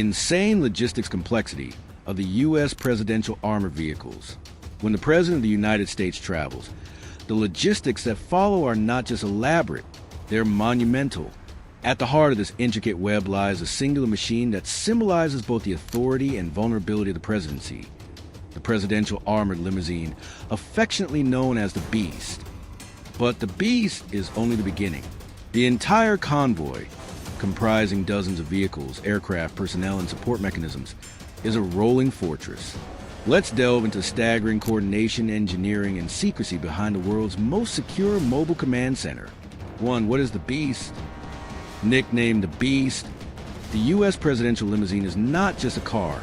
insane logistics complexity of the U.S. presidential armored vehicles. When the President of the United States travels, the logistics that follow are not just elaborate, they're monumental. At the heart of this intricate web lies a singular machine that symbolizes both the authority and vulnerability of the presidency. The presidential armored limousine, affectionately known as the Beast. But the Beast is only the beginning. The entire convoy, comprising dozens of vehicles, aircraft, personnel, and support mechanisms, is a rolling fortress. Let's delve into staggering coordination, engineering, and secrecy behind the world's most secure mobile command center. 1. What is the Beast? Nicknamed the Beast, the U.S. presidential limousine is not just a car.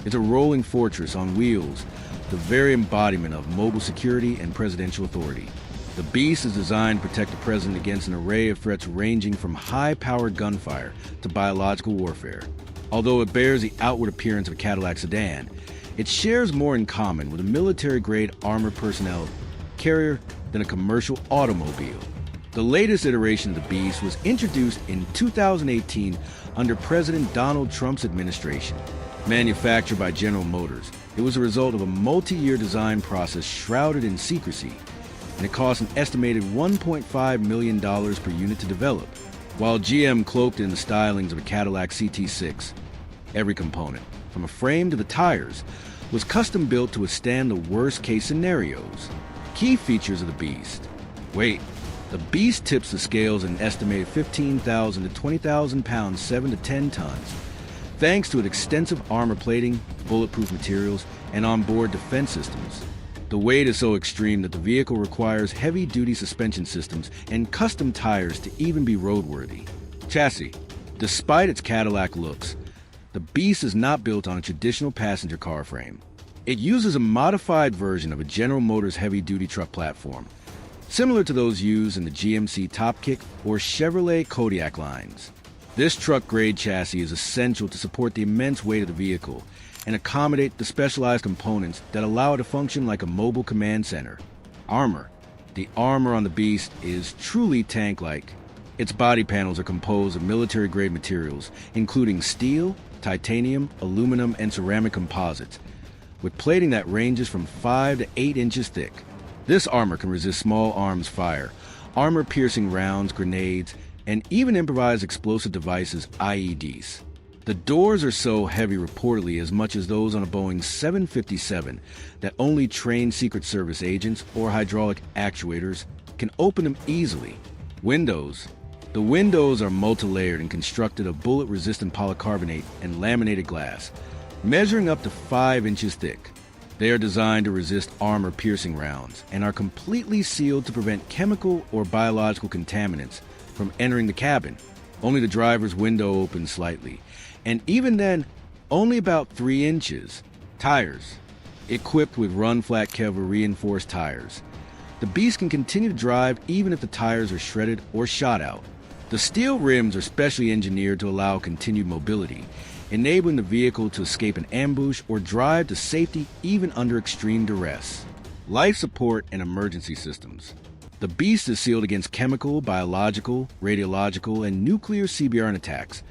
It's a rolling fortress on wheels, the very embodiment of mobile security and presidential authority. The Beast is designed to protect the president against an array of threats ranging from high-powered gunfire to biological warfare. Although it bears the outward appearance of a Cadillac sedan, it shares more in common with a military-grade armored personnel carrier than a commercial automobile. The latest iteration of the Beast was introduced in 2018 under President Donald Trump's administration. Manufactured by General Motors, it was a result of a multi-year design process shrouded in secrecy, and it cost an estimated $1.5 million per unit to develop. While GM cloaked in the stylings of a Cadillac CT6, every component, from a frame to the tires, was custom built to withstand the worst-case scenarios. Key features of the Beast. Weight. The Beast tips the scales at an estimated 15,000 to 20,000 pounds, 7 to 10 tons, thanks to its extensive armor plating, bulletproof materials, and onboard defense systems. The weight is so extreme that the vehicle requires heavy-duty suspension systems and custom tires to even be roadworthy. Chassis. Despite its Cadillac looks, the Beast is not built on a traditional passenger car frame. It uses a modified version of a General Motors heavy-duty truck platform, similar to those used in the GMC Topkick or Chevrolet Kodiak lines. This truck-grade chassis is essential to support the immense weight of the vehicle and accommodate the specialized components that allow it to function like a mobile command center. Armor. The armor on the Beast is truly tank-like. Its body panels are composed of military-grade materials, including steel, titanium, aluminum, and ceramic composites, with plating that ranges from 5 to 8 inches thick. This armor can resist small arms fire, armor-piercing rounds, grenades, and even improvised explosive devices, IEDs. The doors are so heavy, reportedly as much as those on a Boeing 757, that only trained Secret Service agents or hydraulic actuators can open them easily. Windows. The windows are multi-layered and constructed of bullet-resistant polycarbonate and laminated glass, measuring up to 5 inches thick. They are designed to resist armor-piercing rounds and are completely sealed to prevent chemical or biological contaminants from entering the cabin. Only the driver's window opens slightly, and even then, only about 3 inches. Tires. Equipped with run-flat Kevlar reinforced tires, the Beast can continue to drive even if the tires are shredded or shot out. The steel rims are specially engineered to allow continued mobility, enabling the vehicle to escape an ambush or drive to safety even under extreme duress. Life support and emergency systems. The Beast is sealed against chemical, biological, radiological, and nuclear CBRN attacks,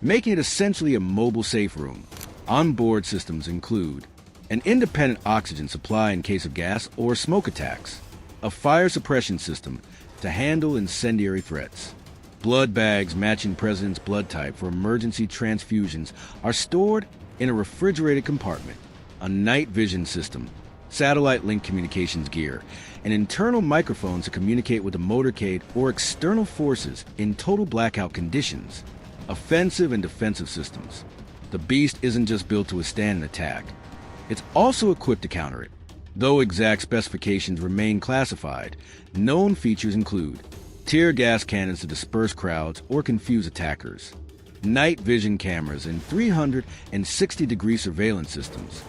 making it essentially a mobile safe room. Onboard systems include an independent oxygen supply in case of gas or smoke attacks, a fire suppression system to handle incendiary threats. Blood bags matching President's blood type for emergency transfusions are stored in a refrigerated compartment, a night vision system, satellite link communications gear, and internal microphones to communicate with the motorcade or external forces in total blackout conditions. Offensive and defensive systems. The Beast isn't just built to withstand an attack. It's also equipped to counter it. Though exact specifications remain classified, known features include tear gas cannons to disperse crowds or confuse attackers, night vision cameras and 360-degree surveillance systems,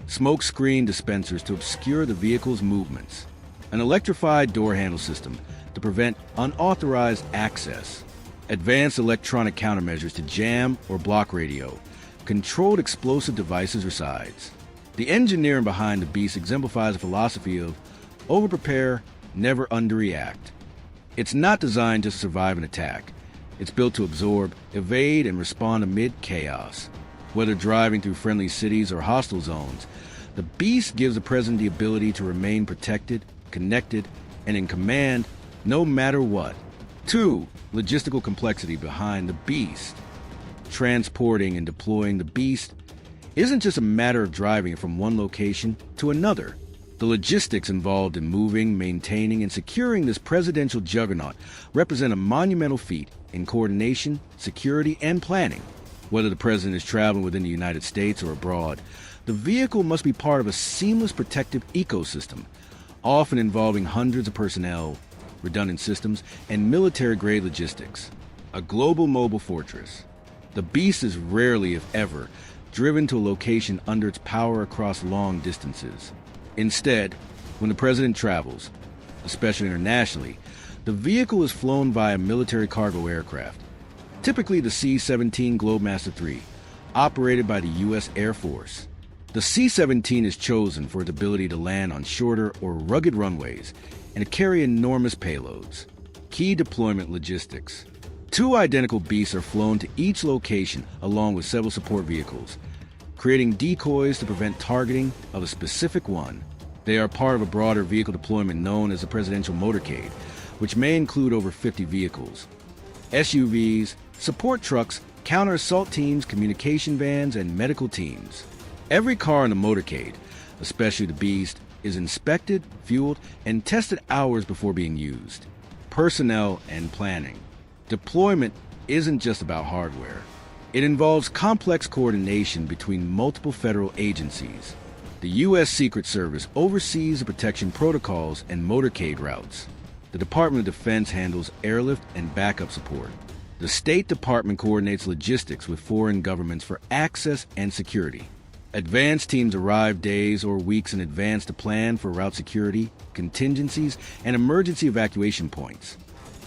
smoke screen dispensers to obscure the vehicle's movements, an electrified door handle system to prevent unauthorized access, advanced electronic countermeasures to jam or block radio, controlled explosive devices or sides. The engineering behind the Beast exemplifies a philosophy of over-prepare, never underreact. It's not designed just to survive an attack. It's built to absorb, evade, and respond amid chaos. Whether driving through friendly cities or hostile zones, the Beast gives the President the ability to remain protected, connected, and in command no matter what. 2. Logistical complexity behind the Beast. Transporting and deploying the Beast isn't just a matter of driving it from one location to another. The logistics involved in moving, maintaining, and securing this presidential juggernaut represent a monumental feat in coordination, security, and planning. Whether the president is traveling within the United States or abroad, the vehicle must be part of a seamless protective ecosystem, often involving hundreds of personnel, redundant systems, and military-grade logistics. A global mobile fortress. The Beast is rarely, if ever, driven to a location under its power across long distances. Instead, when the president travels, especially internationally, the vehicle is flown via military cargo aircraft, typically the C-17 Globemaster III, operated by the U.S. Air Force. The C-17 is chosen for its ability to land on shorter or rugged runways and to carry enormous payloads. Key deployment logistics. 2 identical Beasts are flown to each location along with several support vehicles, creating decoys to prevent targeting of a specific one. They are part of a broader vehicle deployment known as the Presidential Motorcade, which may include over 50 vehicles. SUVs, support trucks, counter-assault teams, communication vans, and medical teams. Every car in the motorcade, especially the Beast, is inspected, fueled, and tested hours before being used. Personnel and planning. Deployment isn't just about hardware. It involves complex coordination between multiple federal agencies. The U.S. Secret Service oversees the protection protocols and motorcade routes. The Department of Defense handles airlift and backup support. The State Department coordinates logistics with foreign governments for access and security. Advance teams arrive days or weeks in advance to plan for route security, contingencies, and emergency evacuation points.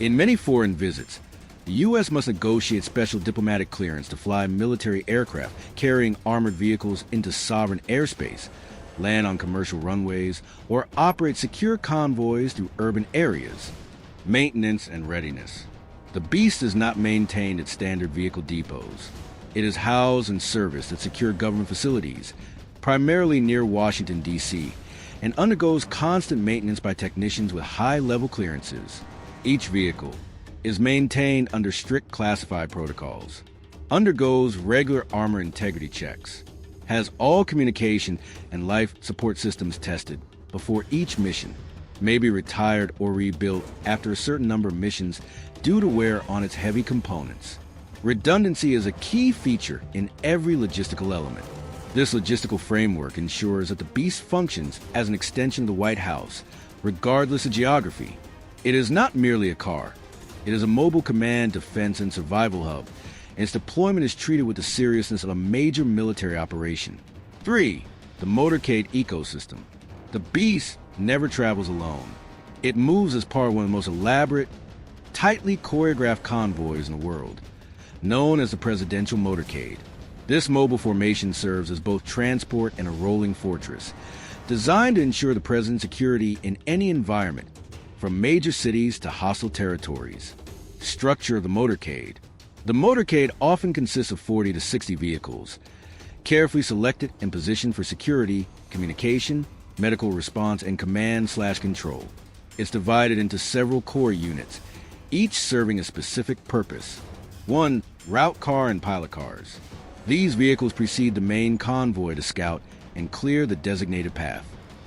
In many foreign visits, the U.S. must negotiate special diplomatic clearance to fly military aircraft carrying armored vehicles into sovereign airspace, land on commercial runways, or operate secure convoys through urban areas. Maintenance and readiness. The Beast is not maintained at standard vehicle depots. It is housed and serviced at secure government facilities, primarily near Washington, D.C., and undergoes constant maintenance by technicians with high-level clearances. Each vehicle is maintained under strict classified protocols, undergoes regular armor integrity checks, has all communication and life support systems tested before each mission, may be retired or rebuilt after a certain number of missions due to wear on its heavy components. Redundancy is a key feature in every logistical element. This logistical framework ensures that the Beast functions as an extension of the White House, regardless of geography. It is not merely a car. It is a mobile command, defense, and survival hub, and its deployment is treated with the seriousness of a major military operation. 3. The motorcade ecosystem. The Beast never travels alone. It moves as part of one of the most elaborate, tightly choreographed convoys in the world, known as the Presidential Motorcade. This mobile formation serves as both transport and a rolling fortress, designed to ensure the president's security in any environment, from major cities to hostile territories. Structure of the motorcade. The motorcade often consists of 40 to 60 vehicles, carefully selected and positioned for security, communication, medical response, and command/control. It's divided into several core units, each serving a specific purpose. 1. Route car and pilot cars. These vehicles precede the main convoy to scout and clear the designated path.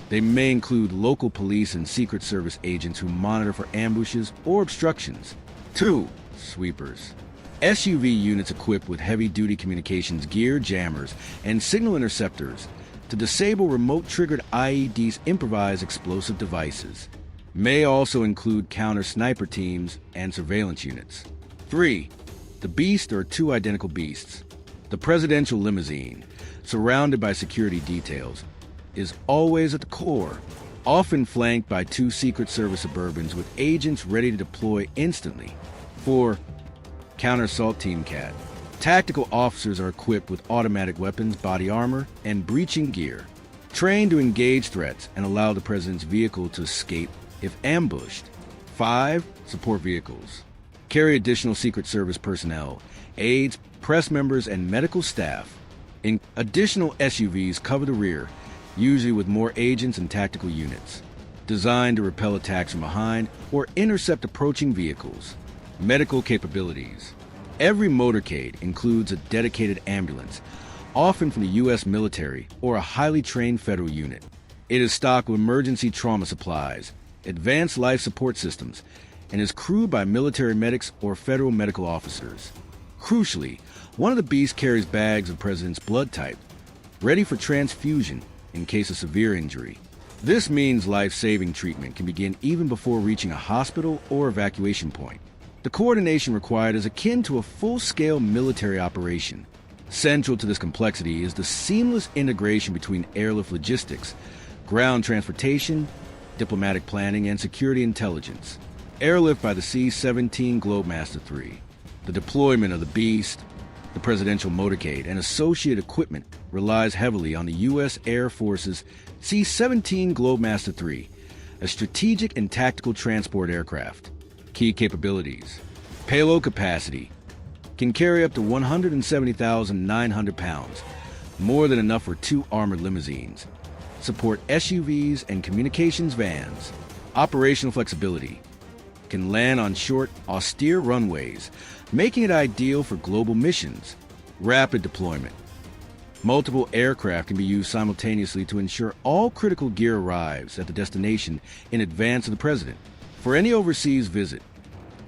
They may include local police and Secret Service agents who monitor for ambushes or obstructions. 2. Sweepers. SUV units equipped with heavy-duty communications gear, jammers, and signal interceptors to disable remote-triggered IED's improvised explosive devices. May also include counter-sniper teams and surveillance units. 3. The Beast or 2 identical Beasts. The presidential limousine, surrounded by security details, is always at the core, often flanked by 2 Secret Service Suburbans with agents ready to deploy instantly. 4. Counter-assault team CAT. Tactical officers are equipped with automatic weapons, body armor, and breaching gear, trained to engage threats and allow the president's vehicle to escape if ambushed. 5. Support vehicles. Carry additional Secret Service personnel, aides, press members, and medical staff. Additional SUVs cover the rear, usually with more agents and tactical units, designed to repel attacks from behind or intercept approaching vehicles. Medical capabilities. Every motorcade includes a dedicated ambulance, often from the U.S. military or a highly trained federal unit. It is stocked with emergency trauma supplies, advanced life support systems, and is crewed by military medics or federal medical officers. Crucially, one of the beasts carries bags of the president's blood type, ready for transfusion in case of severe injury. This means life-saving treatment can begin even before reaching a hospital or evacuation point. The coordination required is akin to a full-scale military operation. Central to this complexity is the seamless integration between airlift logistics, ground transportation, diplomatic planning, and security intelligence. Airlift by the C-17 Globemaster III. The deployment of the Beast, the presidential motorcade, and associated equipment relies heavily on the U.S. Air Force's C-17 Globemaster III, a strategic and tactical transport aircraft. Key capabilities. Payload capacity. Can carry up to 170,900 pounds, more than enough for 2 armored limousines. Support SUVs and communications vans. Operational flexibility. Can land on short, austere runways, making it ideal for global missions. Rapid deployment. Multiple aircraft can be used simultaneously to ensure all critical gear arrives at the destination in advance of the president. For any overseas visit,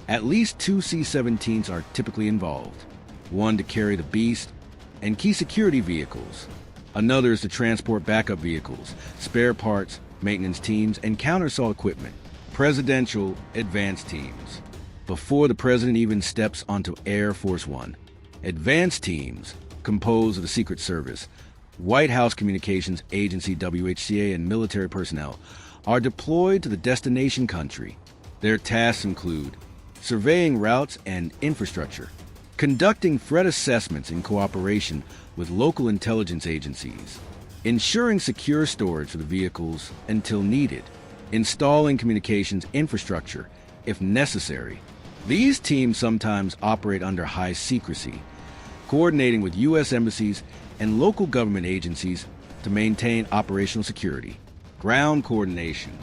at least 2 C-17s are typically involved. One to carry the Beast and key security vehicles. Another is to transport backup vehicles, spare parts, maintenance teams, and counter-assault equipment. Presidential advance teams. Before the president even steps onto Air Force One, advance teams, composed of the Secret Service, White House Communications Agency WHCA, and military personnel, are deployed to the destination country. Their tasks include surveying routes and infrastructure, conducting threat assessments in cooperation with local intelligence agencies, ensuring secure storage for the vehicles until needed, installing communications infrastructure if necessary. These teams sometimes operate under high secrecy, coordinating with U.S. embassies and local government agencies to maintain operational security. Ground coordination.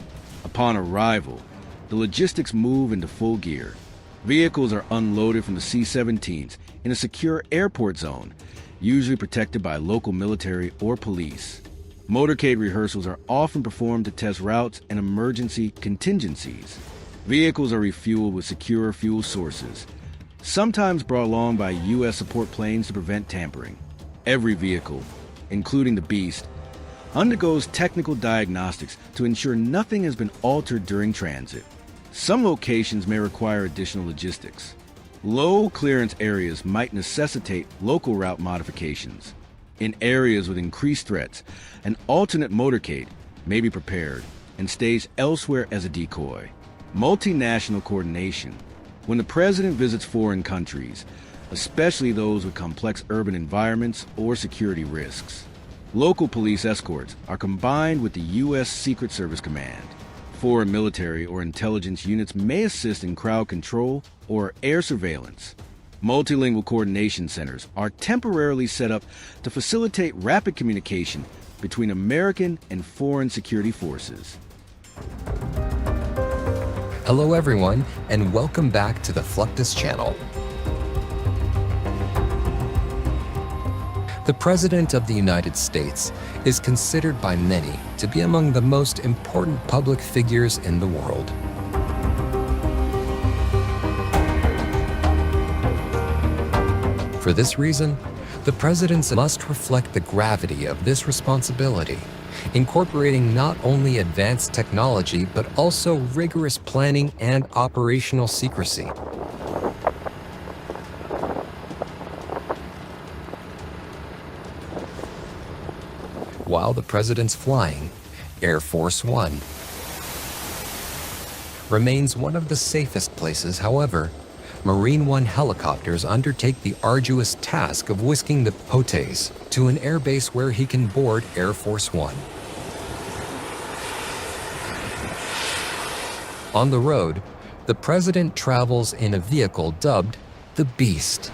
Upon arrival, the logistics move into full gear. Vehicles are unloaded from the C-17s in a secure airport zone, usually protected by local military or police. Motorcade rehearsals are often performed to test routes and emergency contingencies. Vehicles are refueled with secure fuel sources, sometimes brought along by U.S. support planes to prevent tampering. Every vehicle, including the Beast, undergoes technical diagnostics to ensure nothing has been altered during transit. Some locations may require additional logistics. Low clearance areas might necessitate local route modifications. In areas with increased threats, an alternate motorcade may be prepared and staged elsewhere as a decoy. Multinational coordination. When the president visits foreign countries, especially those with complex urban environments or security risks, local police escorts are combined with the U.S. Secret Service Command. Foreign military or intelligence units may assist in crowd control or air surveillance. Multilingual coordination centers are temporarily set up to facilitate rapid communication between American and foreign security forces. Hello everyone, and welcome back to the Fluctus channel. The President of the United States is considered by many to be among the most important public figures in the world. For this reason, the presidents must reflect the gravity of this responsibility, incorporating not only advanced technology but also rigorous planning and operational secrecy. While the president's flying, Air Force One remains one of the safest places. However, Marine One helicopters undertake the arduous task of whisking the Potes to an airbase where he can board Air Force One. On the road, the president travels in a vehicle dubbed the Beast.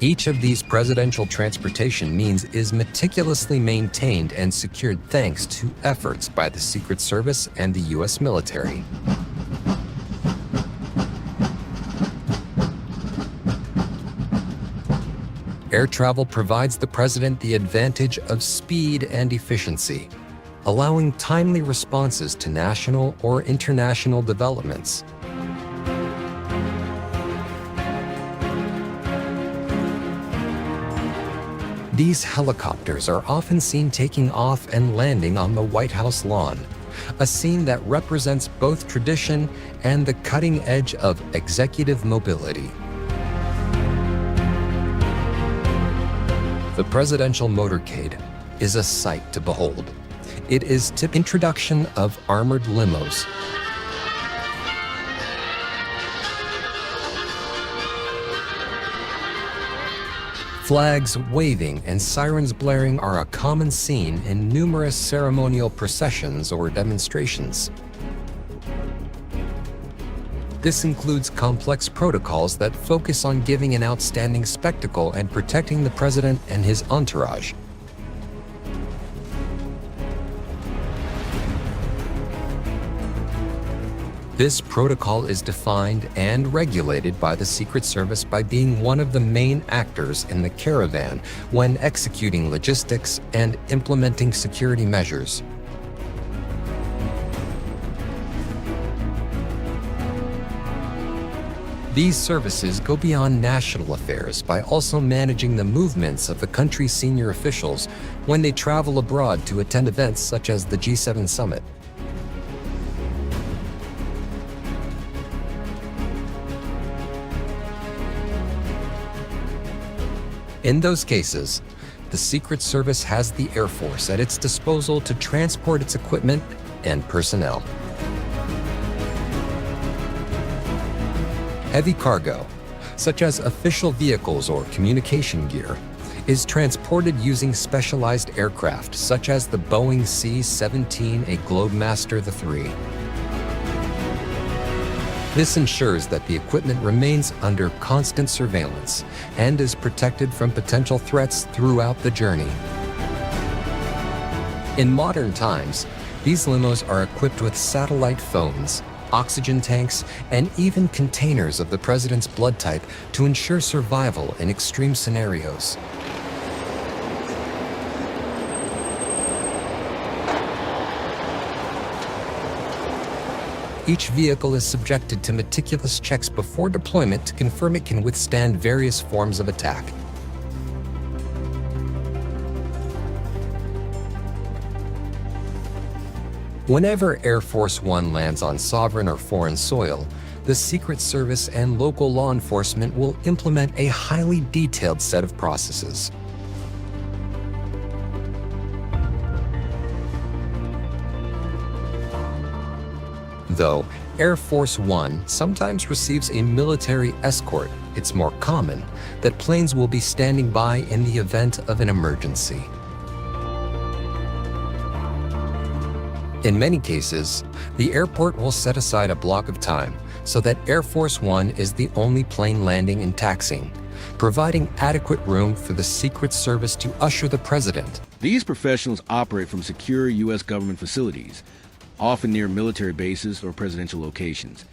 Each of these presidential transportation means is meticulously maintained and secured thanks to efforts by the Secret Service and the U.S. military. Air travel provides the president the advantage of speed and efficiency, allowing timely responses to national or international developments. These helicopters are often seen taking off and landing on the White House lawn, a scene that represents both tradition and the cutting edge of executive mobility. The presidential motorcade is a sight to behold. It is the introduction of armored limos. Flags waving and sirens blaring are a common scene in numerous ceremonial processions or demonstrations. This includes complex protocols that focus on giving an outstanding spectacle and protecting the president and his entourage. This protocol is defined and regulated by the Secret Service by being one of the main actors in the caravan when executing logistics and implementing security measures. These services go beyond national affairs by also managing the movements of the country's senior officials when they travel abroad to attend events such as the G7 summit. In those cases, the Secret Service has the Air Force at its disposal to transport its equipment and personnel. Heavy cargo, such as official vehicles or communication gear, is transported using specialized aircraft such as the Boeing C-17, a Globemaster III. This ensures that the equipment remains under constant surveillance and is protected from potential threats throughout the journey. In modern times, these limos are equipped with satellite phones, oxygen tanks, and even containers of the president's blood type to ensure survival in extreme scenarios. Each vehicle is subjected to meticulous checks before deployment to confirm it can withstand various forms of attack. Whenever Air Force One lands on sovereign or foreign soil, the Secret Service and local law enforcement will implement a highly detailed set of processes. Though Air Force One sometimes receives a military escort, it's more common that planes will be standing by in the event of an emergency. In many cases, the airport will set aside a block of time so that Air Force One is the only plane landing and taxiing, providing adequate room for the Secret Service to usher the president. These professionals operate from secure U.S. government facilities, often near military bases or presidential locations,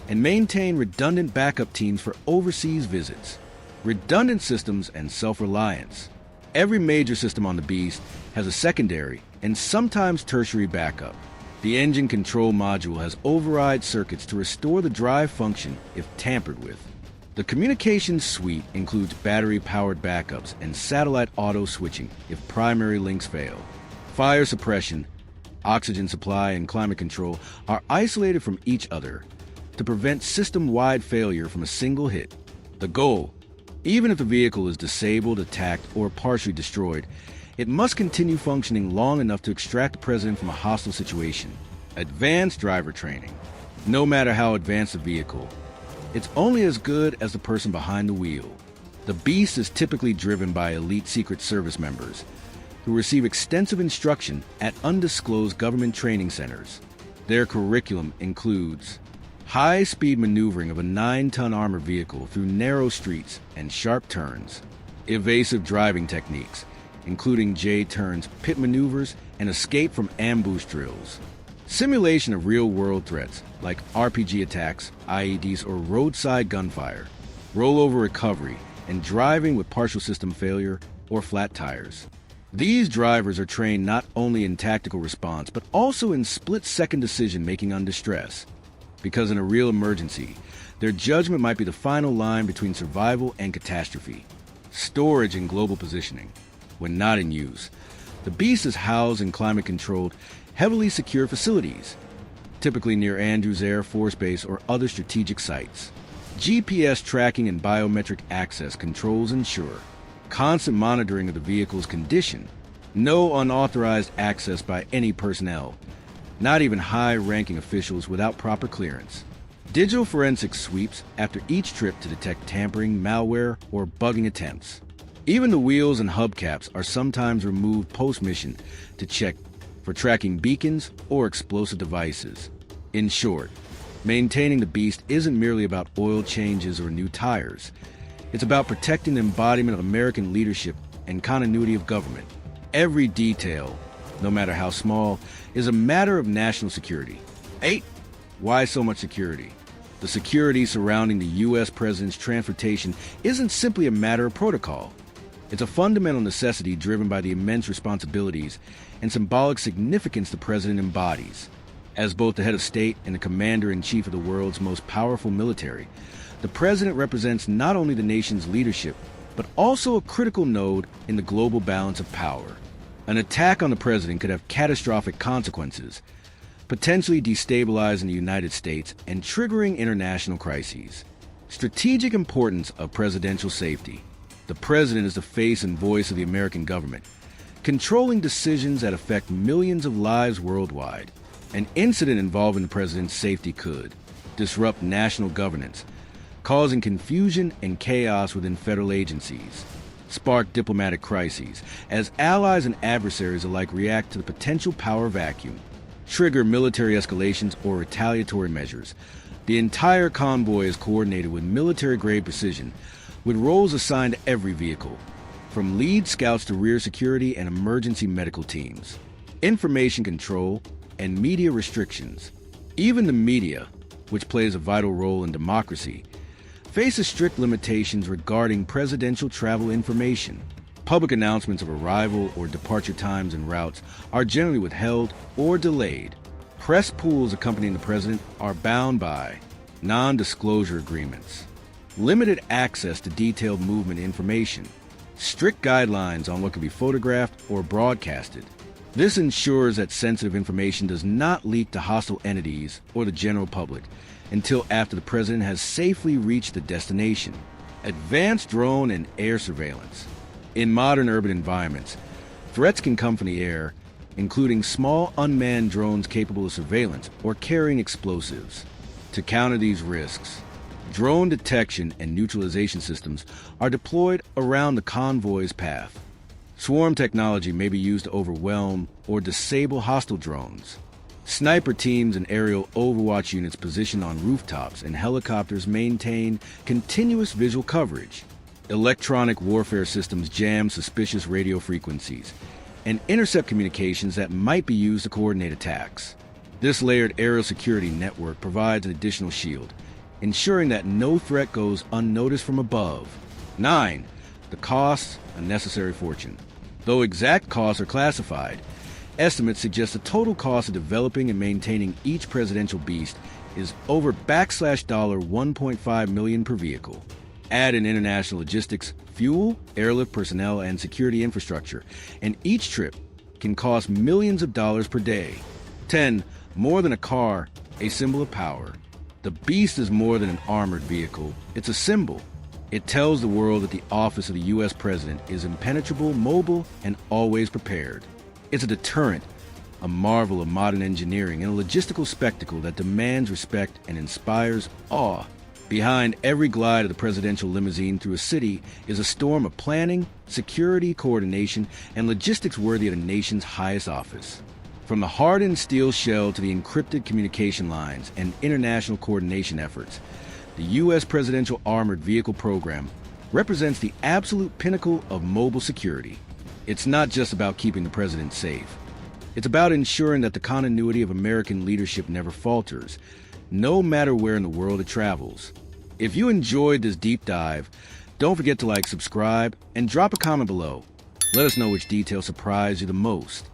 and maintain redundant backup teams for overseas visits, redundant systems, and self-reliance. Every major system on the Beast has a secondary and sometimes tertiary backup. The engine control module has override circuits to restore the drive function if tampered with. The communications suite includes battery-powered backups and satellite auto switching if primary links fail. Fire suppression, oxygen supply, and climate control are isolated from each other to prevent system-wide failure from a single hit. The goal: even if the vehicle is disabled, attacked, or partially destroyed, it must continue functioning long enough to extract the president from a hostile situation. Advanced driver training. No matter how advanced the vehicle, it's only as good as the person behind the wheel. The Beast is typically driven by elite Secret Service members who receive extensive instruction at undisclosed government training centers. Their curriculum includes high-speed maneuvering of a 9-ton armored vehicle through narrow streets and sharp turns, evasive driving techniques, including J-turns, pit maneuvers, and escape from ambush drills. Simulation of real-world threats, like RPG attacks, IEDs, or roadside gunfire. Rollover recovery, and driving with partial system failure or flat tires. These drivers are trained not only in tactical response, but also in split-second decision-making under stress. Because in a real emergency, their judgment might be the final line between survival and catastrophe. Storage and global positioning. When not in use, the Beast is housed in climate-controlled, heavily secured facilities, typically near Andrews Air Force Base or other strategic sites. GPS tracking and biometric access controls ensure constant monitoring of the vehicle's condition, no unauthorized access by any personnel, not even high-ranking officials without proper clearance. Digital forensics sweeps after each trip to detect tampering, malware, or bugging attempts. Even the wheels and hubcaps are sometimes removed post-mission to check for tracking beacons or explosive devices. In short, maintaining the Beast isn't merely about oil changes or new tires. It's about protecting the embodiment of American leadership and continuity of government. Every detail, no matter how small, is a matter of national security. 8. Why so much security? The security surrounding the U.S. President's transportation isn't simply a matter of protocol. It's a fundamental necessity driven by the immense responsibilities and symbolic significance the President embodies. As both the head of state and the commander-in-chief of the world's most powerful military, the President represents not only the nation's leadership, but also a critical node in the global balance of power. An attack on the President could have catastrophic consequences, potentially destabilizing the United States and triggering international crises. Strategic importance of presidential safety. The President is the face and voice of the American government, controlling decisions that affect millions of lives worldwide. An incident involving the President's safety could disrupt national governance, causing confusion and chaos within federal agencies, spark diplomatic crises, as allies and adversaries alike react to the potential power vacuum, trigger military escalations or retaliatory measures. The entire convoy is coordinated with military-grade precision, with roles assigned to every vehicle, from lead scouts to rear security and emergency medical teams. Information control and media restrictions. Even the media, which plays a vital role in democracy, faces strict limitations regarding presidential travel information. Public announcements of arrival or departure times and routes are generally withheld or delayed. Press pools accompanying the President are bound by non-disclosure agreements, limited access to detailed movement information, strict guidelines on what can be photographed or broadcasted. This ensures that sensitive information does not leak to hostile entities or the general public until after the President has safely reached the destination. Advanced drone and air surveillance. In modern urban environments, threats can come from the air, including small unmanned drones capable of surveillance or carrying explosives. To counter these risks, drone detection and neutralization systems are deployed around the convoy's path. Swarm technology may be used to overwhelm or disable hostile drones. Sniper teams and aerial overwatch units positioned on rooftops and helicopters maintain continuous visual coverage. Electronic warfare systems jam suspicious radio frequencies and intercept communications that might be used to coordinate attacks. This layered aerial security network provides an additional shield, ensuring that no threat goes unnoticed from above. 9. The costs, a necessary fortune. Though exact costs are classified, estimates suggest the total cost of developing and maintaining each presidential beast is over $1.5 million per vehicle. Add in international logistics, fuel, airlift personnel, and security infrastructure, and each trip can cost millions of dollars per day. 10. More than a car, a symbol of power. The Beast is more than an armored vehicle. It's a symbol. It tells the world that the office of the U.S. President is impenetrable, mobile, and always prepared. It's a deterrent, a marvel of modern engineering, and a logistical spectacle that demands respect and inspires awe. Behind every glide of the presidential limousine through a city is a storm of planning, security, coordination, and logistics worthy of the nation's highest office. From the hardened steel shell to the encrypted communication lines and international coordination efforts, the U.S. Presidential Armored Vehicle Program represents the absolute pinnacle of mobile security. It's not just about keeping the president safe. It's about ensuring that the continuity of American leadership never falters, no matter where in the world it travels. If you enjoyed this deep dive, don't forget to like, subscribe, and drop a comment below. Let us know which detail surprised you the most.